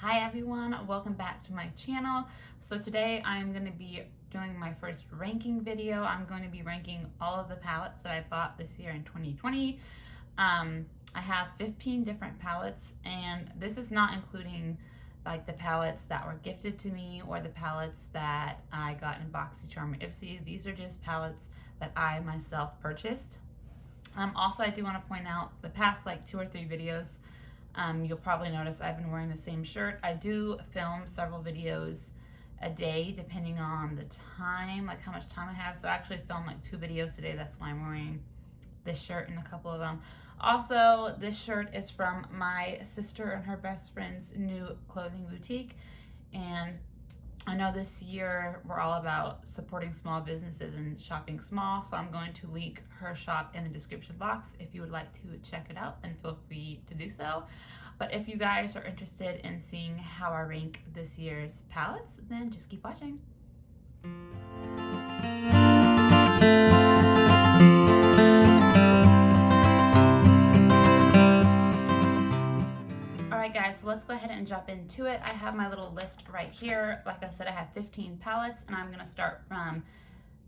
Hi everyone, welcome back to my channel. So today I'm going to be doing my first ranking video. I'm going to be ranking all of the palettes that I bought this year in 2020. I have 15 different palettes, and this is not including like the palettes that were gifted to me or the palettes that I got in BoxyCharm or Ipsy. These are just palettes that I myself purchased. Also, I do want to point out the past like 2 or 3 videos, you'll probably notice I've been wearing the same shirt. I do film several videos a day depending on the time, like how much time I have. So I actually filmed like 2 videos today. That's why I'm wearing this shirt and a couple of them. Also, this shirt is from my sister and her best friend's new clothing boutique. And I know this year we're all about supporting small businesses and shopping small, so I'm going to link her shop in the description box. If you would like to check it out, then feel free to do so. But if you guys are interested in seeing how I rank this year's palettes, then just keep watching. Alright guys, so let's go ahead and jump into it. I have my little list right here. Like I said, I have 15 palettes, and I'm going to start from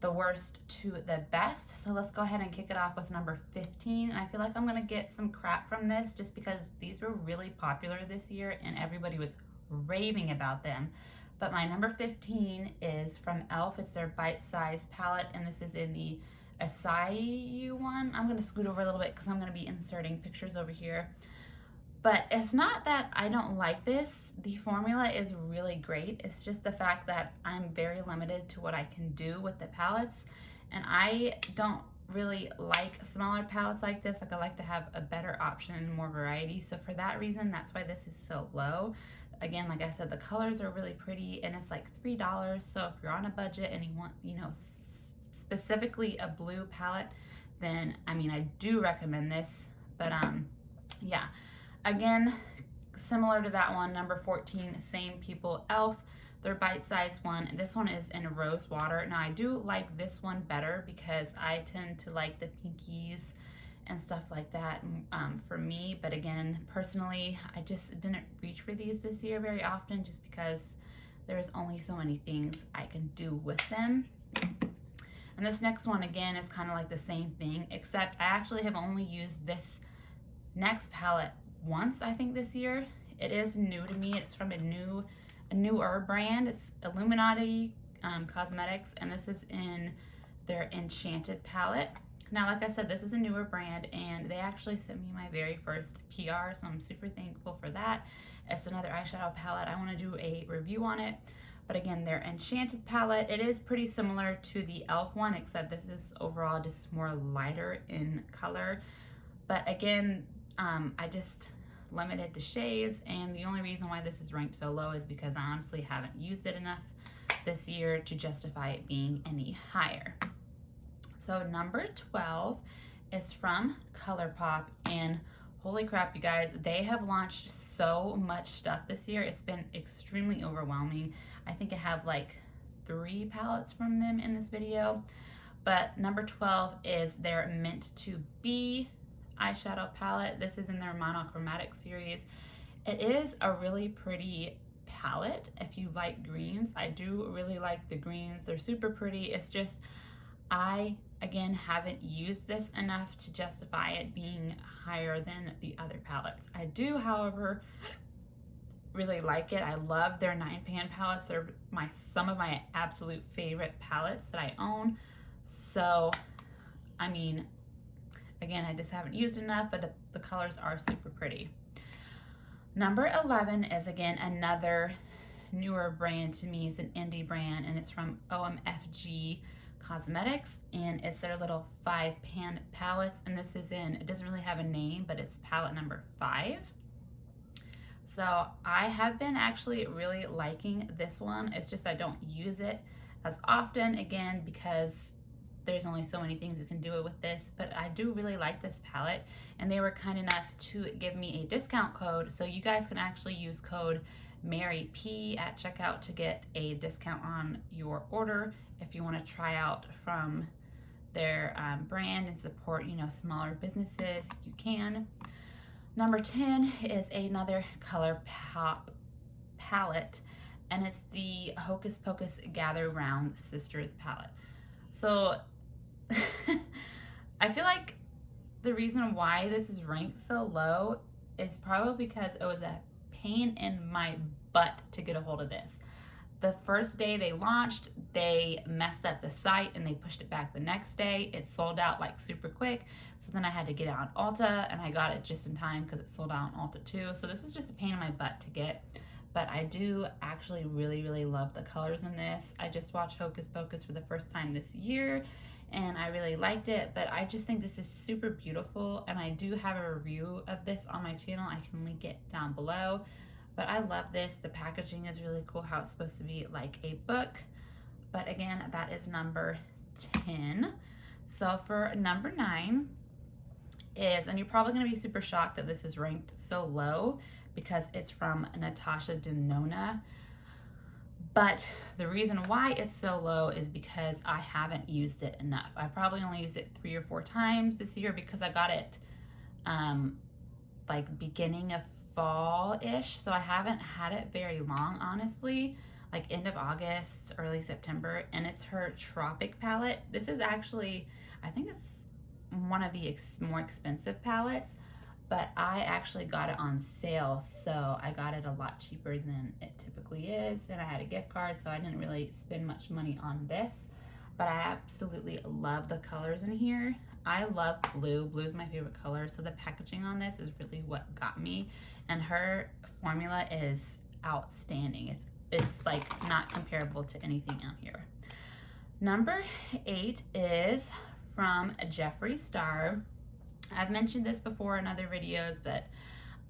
the worst to the best. So let's go ahead and kick it off with number 15. And I feel like I'm going to get some crap from this just because these were really popular this year and everybody was raving about them. But my number 15 is from E.L.F. It's their bite-sized palette, and this is in the Açai one. I'm going to scoot over a little bit because I'm going to be inserting pictures over here. But it's not that I don't like this. The formula is really great. It's just the fact that I'm very limited to what I can do with the palettes. And I don't really like smaller palettes like this. Like, I like to have a better option and more variety. So for that reason, that's why this is so low. Again, like I said, the colors are really pretty, and it's like $3. So if you're on a budget and you want, you know, specifically a blue palette, then I mean, I do recommend this. But yeah. Again, similar to that one, number 14, same people, E.L.F. Their bite-sized one. This one is in rose water. Now, I do like this one better because I tend to like the pinkies and stuff like that for me. But again, personally, I just didn't reach for these this year very often just because there's only so many things I can do with them. And this next one, again, is kind of like the same thing, except I actually have only used this next palette once, I think, this year. It is new to me. It's from a newer brand. It's ILLUMINATI Cosmetics, and this is in their Enchanted palette. Now, like I said, this is a newer brand, and they actually sent me my very first PR, so I'm super thankful for that. It's another eyeshadow palette. I want to do a review on it. But again, their Enchanted palette, it is pretty similar to the E.L.F. one, except this is overall just more lighter in color. But again, I just limited to shades, and the only reason why this is ranked so low is because I honestly haven't used it enough this year to justify it being any higher. So number 12 is from Colourpop, and holy crap, you guys, they have launched so much stuff this year. It's been extremely overwhelming. I think I have like 3 palettes from them in this video, but number 12 is their Meant to Be eyeshadow palette. This is in their monochromatic series. It is a really pretty palette if you like greens. I do really like the greens. They're super pretty. It's just I, again, haven't used this enough to justify it being higher than the other palettes. I do, however, really like it. I love their 9-pan palettes. They're some of my absolute favorite palettes that I own. So, I mean, again, I just haven't used enough, but the colors are super pretty. Number 11 is, again, another newer brand to me. It's an indie brand, and it's from OMFG Cosmetics, and it's their little 5-pan palettes, and this is in, it doesn't really have a name, but it's palette number 5. So I have been actually really liking this one. It's just I don't use it as often, again, because there's only so many things you can do with this, but I do really like this palette, and they were kind enough to give me a discount code, so you guys can actually use code MaryP at checkout to get a discount on your order if you want to try out from their brand and support, you know, smaller businesses. You can. Number 10 is another Colourpop palette, and it's the Hocus Pocus Gather Round Sisters palette. So I feel like the reason why this is ranked so low is probably because it was a pain in my butt to get a hold of this. The first day they launched, they messed up the site and they pushed it back the next day. It sold out like super quick. So then I had to get it on Ulta, and I got it just in time because it sold out on Ulta too. So this was just a pain in my butt to get. But I do actually really, really love the colors in this. I just watched Hocus Pocus for the first time this year, and I really liked it. But I just think this is super beautiful, and I do have a review of this on my channel. I can link it down below. But I love this. The packaging is really cool, how it's supposed to be like a book. But again, that is number 10. So for number 9 is, and you're probably going to be super shocked that this is ranked so low because it's from Natasha Denona. But the reason why it's so low is because I haven't used it enough. I probably only used it 3 or 4 times this year because I got it like beginning of fall-ish, so I haven't had it very long, honestly, like end of August, early September. And it's her Tropic palette. This is actually, I think it's one of the more expensive palettes, but I actually got it on sale, so I got it a lot cheaper than it typically is, and I had a gift card, so I didn't really spend much money on this. But I absolutely love the colors in here. I love blue. Blue is my favorite color, so the packaging on this is really what got me. And her formula is outstanding. It's like not comparable to anything out here. Number 8 is from Jeffree Star. I've mentioned this before in other videos, but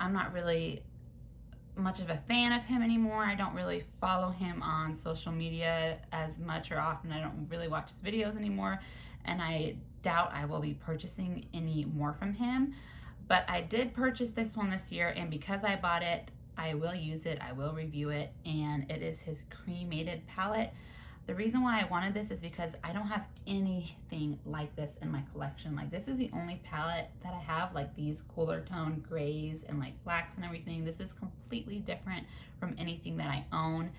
I'm not really much of a fan of him anymore. I don't really follow him on social media as much or often. I don't really watch his videos anymore, and I doubt I will be purchasing any more from him. But I did purchase this one this year, and because I bought it, I will use it, I will review it, and it is his Cremated palette. The reason why I wanted this is because I don't have anything like this in my collection. Like, this is the only palette that I have, like these cooler tone grays and like blacks and everything. This is completely different from anything that I own.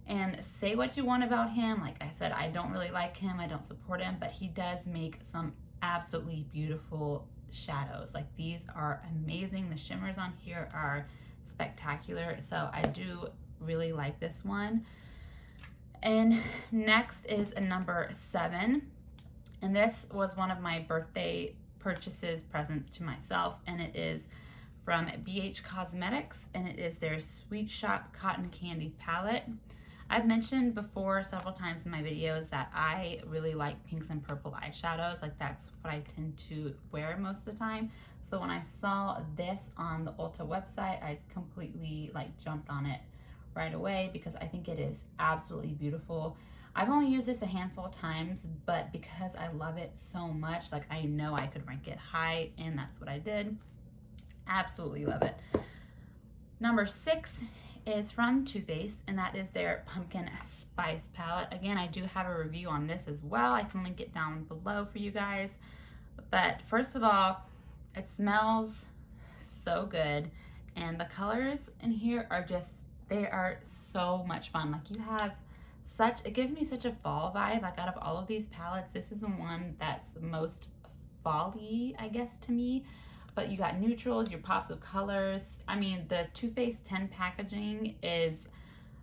And say what you want about him, like I said, I don't really like him, I don't support him, but he does make some absolutely beautiful shadows. Like, these are amazing. The shimmers on here are spectacular, so I do really like this one. And next is a number 7, and this was one of my birthday purchases, presents to myself, and it is from BH Cosmetics, and it is their Sweet Shop Cotton Candy palette. I've mentioned before several times in my videos that I really like pinks and purple eyeshadows. Like, that's what I tend to wear most of the time. So when I saw this on the Ulta website, I completely like jumped on it right away because I think it is absolutely beautiful. I've only used this a handful of times, but because I love it so much, like, I know I could rank it high, and that's what I did. Absolutely love it. Number 6 is from Too Faced, and that is their Pumpkin Spice palette. Again, I do have a review on this as well. I can link it down below for you guys. But first of all, it smells so good, and the colors in here are just, they are so much fun. Like, you have such, it gives me such a fall vibe. Like, out of all of these palettes, this is the one that's most fall-y, I guess, to me. But you got neutrals, your pops of colors. I mean, the Too Faced 10 packaging is,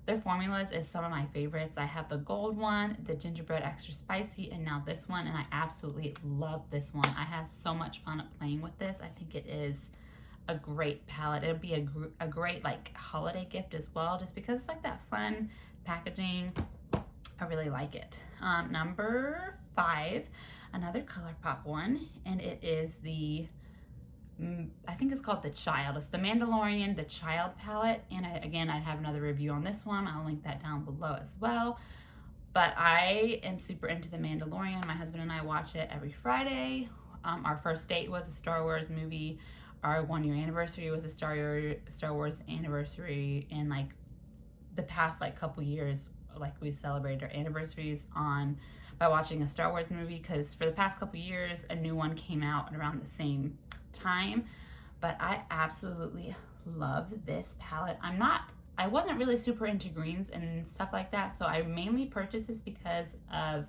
their formulas is some of my favorites. I have the gold one, the gingerbread extra spicy, and now this one, and I absolutely love this one. I had so much fun playing with this. I think it is a great palette. It'll be a great like holiday gift as well, just because it's like that fun packaging. I really like it. Number 5, another Colourpop one, and it is the, I think it's called The Child. It's the Mandalorian, The Child palette. And again, I have another review on this one. I'll link that down below as well. But I am super into The Mandalorian. My husband and I watch it every Friday. Our first date was a Star Wars movie. Our 1-year anniversary was a Star Wars anniversary. And like the past like couple years, like we celebrated our anniversaries by watching a Star Wars movie, because for the past couple years, a new one came out around the same time. But I absolutely love this palette. I wasn't really super into greens and stuff like that, so I mainly purchased this because of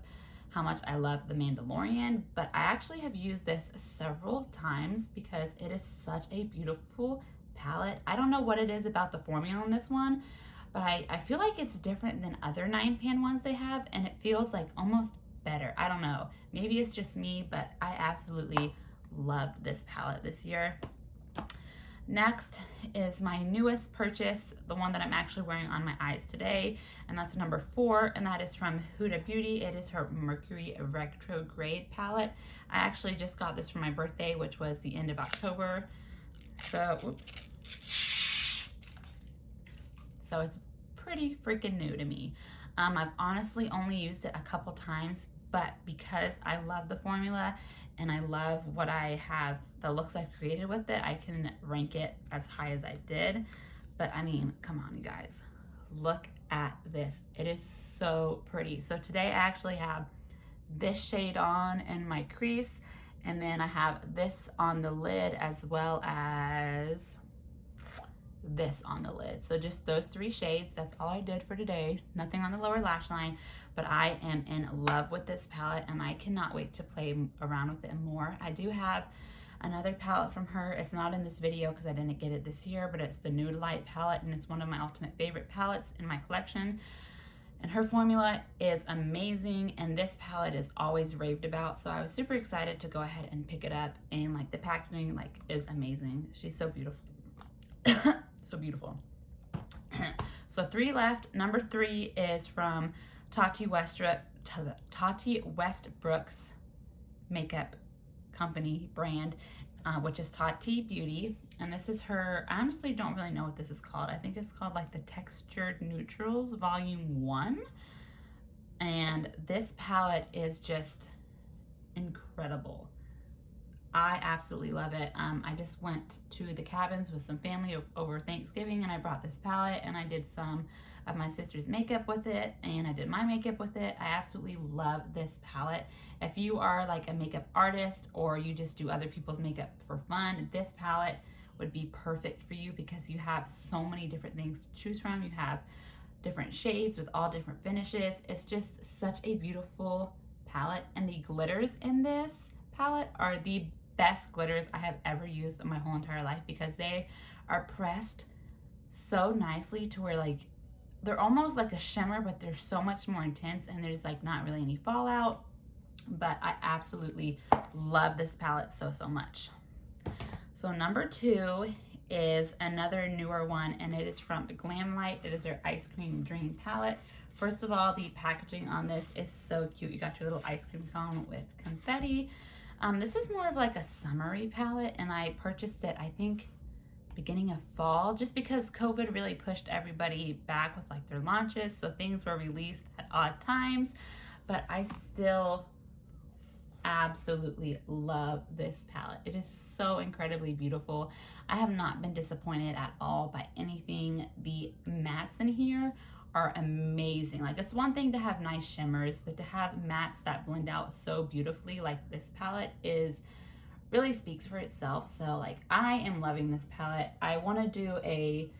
how much I love The Mandalorian, but I actually have used this several times because it is such a beautiful palette. I don't know what it is about the formula in this one, but I feel like it's different than other 9-pan ones they have, and it feels like almost better. I don't know. Maybe it's just me, but I absolutely loved this palette this year. Next is my newest purchase, the one that I'm actually wearing on my eyes today, and that's number 4, and that is from Huda Beauty. It is her Mercury Retrograde palette. I actually just got this for my birthday, which was the end of October. So, whoops. So it's pretty freaking new to me. I've honestly only used it a couple times, but because I love the formula and I love what I have, the looks I've created with it, I can rank it as high as I did. But I mean, come on, you guys. Look at this. It is so pretty. So today I actually have this shade on in my crease, and then I have this on the lid as well as this on the lid. So just those 3 shades. That's all I did for today. Nothing on the lower lash line, but I am in love with this palette and I cannot wait to play around with it more. I do have another palette from her. It's not in this video because I didn't get it this year, but it's the Nude Light palette, and it's one of my ultimate favorite palettes in my collection. And her formula is amazing, and this palette is always raved about. So I was super excited to go ahead and pick it up, and like the packaging like is amazing. She's so beautiful. So beautiful. So 3 left. Number 3 is from Tati Westbrook's makeup company brand, which is Tati Beauty. And this is her, I honestly don't really know what this is called. I think it's called like the Textured Neutrals Volume 1. And this palette is just incredible. I absolutely love it. I just went to the cabins with some family over Thanksgiving, and I brought this palette and I did some of my sister's makeup with it, and I did my makeup with it. I absolutely love this palette. If you are like a makeup artist or you just do other people's makeup for fun, this palette would be perfect for you because you have so many different things to choose from. You have different shades with all different finishes. It's just such a beautiful palette, and the glitters in this palette are the best glitters I have ever used in my whole entire life because they are pressed so nicely to where like they're almost like a shimmer, but they're so much more intense, and there's like not really any fallout. But I absolutely love this palette so much. So number 2 is another newer one, and it is from Glamlite. It is their Ice Cream Dream palette. First of all, the packaging on this is so cute. You got your little ice cream cone with confetti. This is more of like a summery palette, and I purchased it, I think, beginning of fall, just because COVID really pushed everybody back with like their launches, so things were released at odd times. But I still absolutely love this palette. It is so incredibly beautiful. I have not been disappointed at all by anything. The mattes in here are amazing. Like, it's one thing to have nice shimmers, but to have mattes that blend out so beautifully like this palette is really speaks for itself. So like, I am loving this palette. I want to do a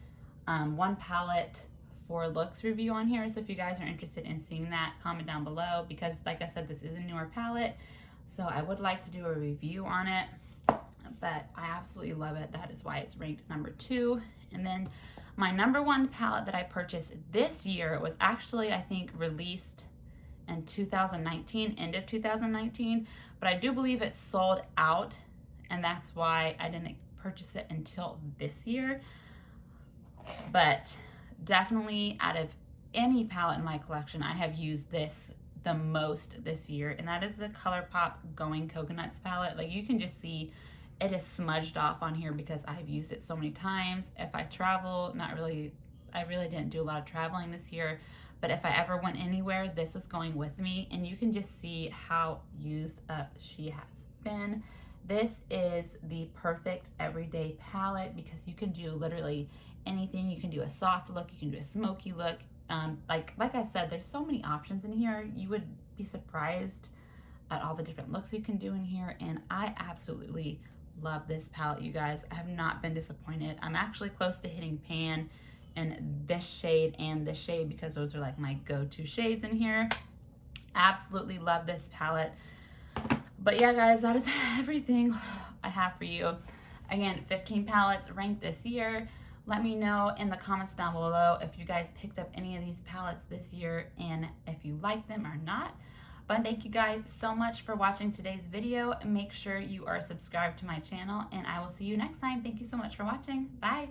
one palette for looks review on here, so if you guys are interested in seeing that, comment down below, because like I said, this is a newer palette, so I would like to do a review on it. But I absolutely love it. That is why it's ranked number 2. And then my number 1 palette that I purchased this year was actually, I think, released in 2019, end of 2019, but I do believe it sold out, and that's why I didn't purchase it until this year. But definitely out of any palette in my collection, I have used this the most this year, and that is the Colourpop Going Coconuts palette. Like, you can just see it is smudged off on here because I've used it so many times. If I travel, I really didn't do a lot of traveling this year, but if I ever went anywhere, this was going with me, and you can just see how used up she has been. This is the perfect everyday palette because you can do literally anything. You can do a soft look, you can do a smoky look. Like I said, there's so many options in here. You would be surprised at all the different looks you can do in here, and I absolutely love this palette, you guys. I have not been disappointed. I'm actually close to hitting pan in this shade and this shade because those are like my go-to shades in here. Absolutely love this palette. But yeah, guys, that is everything I have for you. Again, 15 palettes ranked this year. Let me know in the comments down below if you guys picked up any of these palettes this year and if you like them or not. But thank you guys so much for watching today's video. Make sure you are subscribed to my channel, and I will see you next time. Thank you so much for watching. Bye.